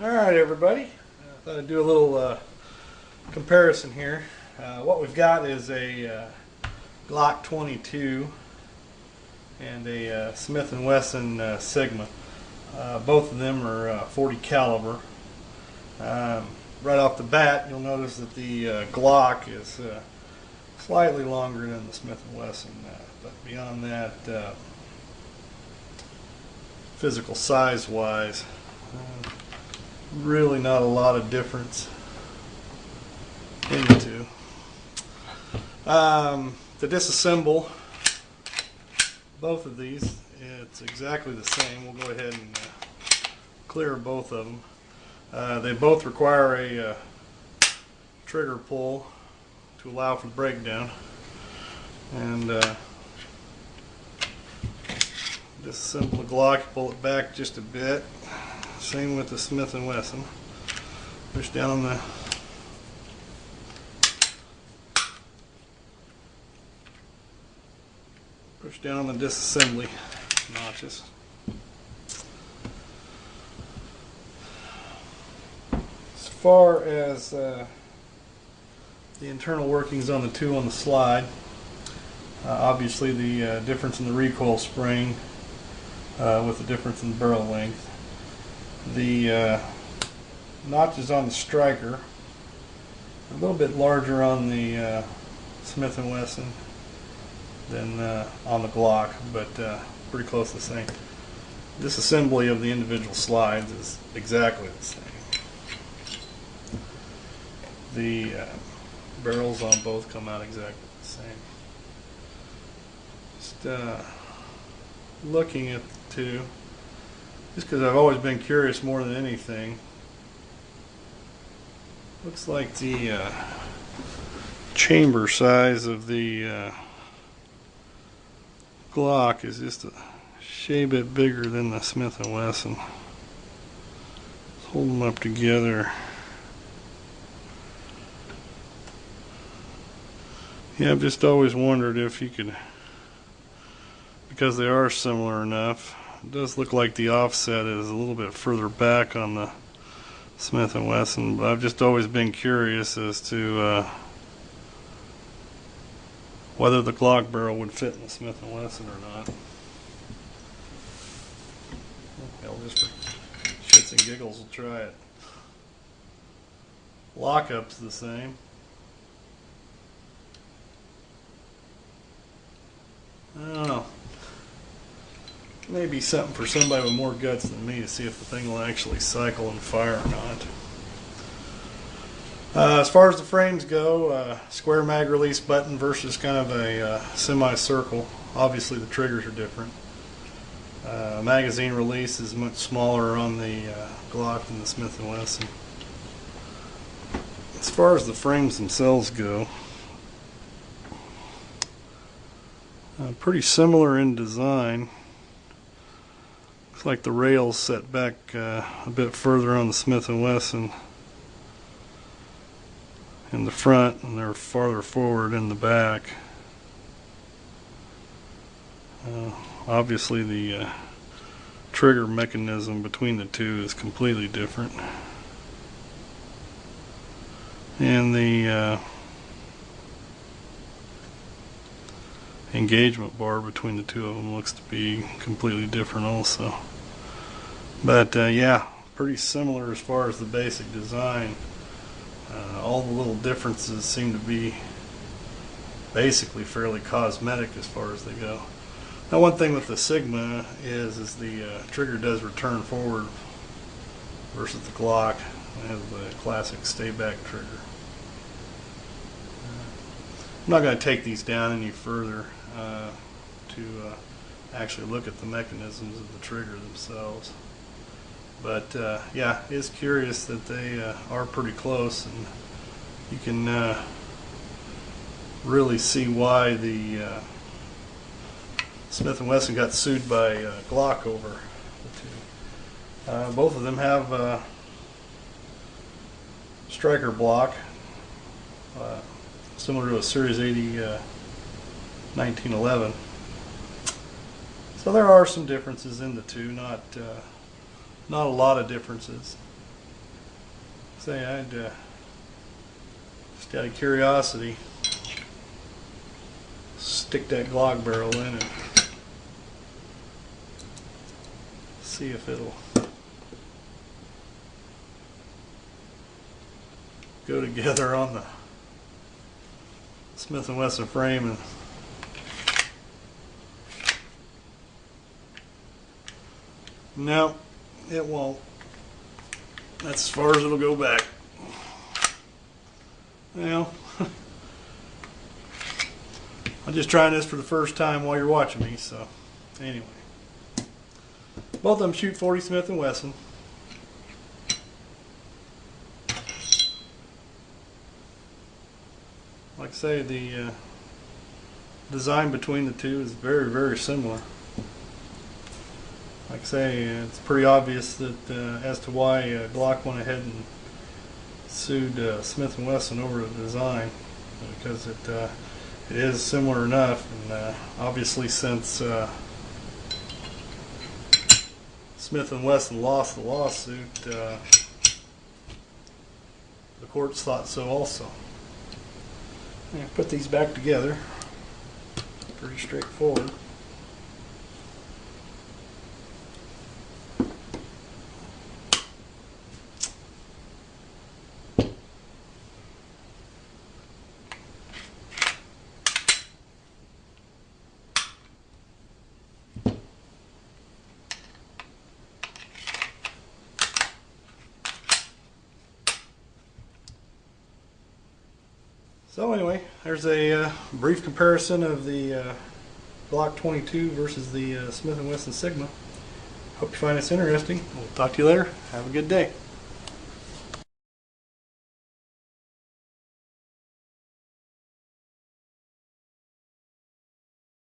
Alright everybody, I thought I'd do a little comparison here. What we've got is a Glock 22 and a Smith & Wesson Sigma. Both of them are 40 caliber. Right off the bat you'll notice that the Glock is slightly longer than the Smith & Wesson, but beyond that, physical size wise, really not a lot of difference in the two. To disassemble both of these, it's exactly the same. We'll go ahead and clear both of them. They both require a trigger pull to allow for the breakdown. And disassemble the Glock, pull it back just a bit. Same with the Smith & Wesson. Push down on the disassembly notches. As far as the internal workings on the two on the slide, obviously the difference in the recoil spring with the difference in the barrel length. The notches on the striker are a little bit larger on the Smith & Wesson than on the Glock, but pretty close to the same. Disassembly of the individual slides is exactly the same. The barrels on both come out exactly the same. Just looking at the two, just because I've always been curious more than anything. Looks like the chamber size of the Glock is just a shade bit bigger than the Smith & Wesson. Let's hold them up together. Yeah, I've just always wondered if you could, because they are similar enough. It does look like the offset is a little bit further back on the Smith & Wesson, but I've just always been curious as to whether the Glock barrel would fit in the Smith & Wesson or not. Hell, just for shits and giggles, we'll try it. Lockup's the same. I don't know. Maybe something for somebody with more guts than me to see if the thing will actually cycle and fire or not. As far as the frames go, square mag release button versus kind of a semicircle. Obviously the triggers are different. Magazine release is much smaller on the Glock than the Smith & Wesson. As far as the frames themselves go, pretty similar in design. Looks like the rails set back a bit further on the Smith & Wesson in the front, and they're farther forward in the back. Obviously the trigger mechanism between the two is completely different, and the engagement bar between the two of them looks to be completely different also. But yeah, pretty similar as far as the basic design. All the little differences seem to be basically fairly cosmetic as far as they go. Now, one thing with the Sigma is the trigger does return forward versus the Glock. It has the classic stay back trigger. I'm not going to take these down any further to actually look at the mechanisms of the trigger themselves. But yeah, it's curious that they are pretty close, and you can really see why the Smith & Wesson got sued by Glock over the two. Both of them have striker block, similar to a Series 80 1911. So there are some differences in the two, not a lot of differences. Say I'd just out of curiosity stick that Glock barrel in and see if it'll go together on the Smith & Wesson frame. And no, it won't. That's as far as it'll go back. Well, I'm just trying this for the first time while you're watching me, so anyway. Both of them shoot 40 Smith & Wesson. Like I say, the design between the two is very, very similar. Like I say, it's pretty obvious that as to why Glock went ahead and sued Smith & Wesson over the design, because it is similar enough, and obviously since Smith & Wesson lost the lawsuit, the courts thought so also. Yeah, put these back together. Pretty straightforward. So anyway, there's a brief comparison of the Glock 22 versus the Smith & Wesson Sigma. Hope you find this interesting. We'll talk to you later. Have a good day.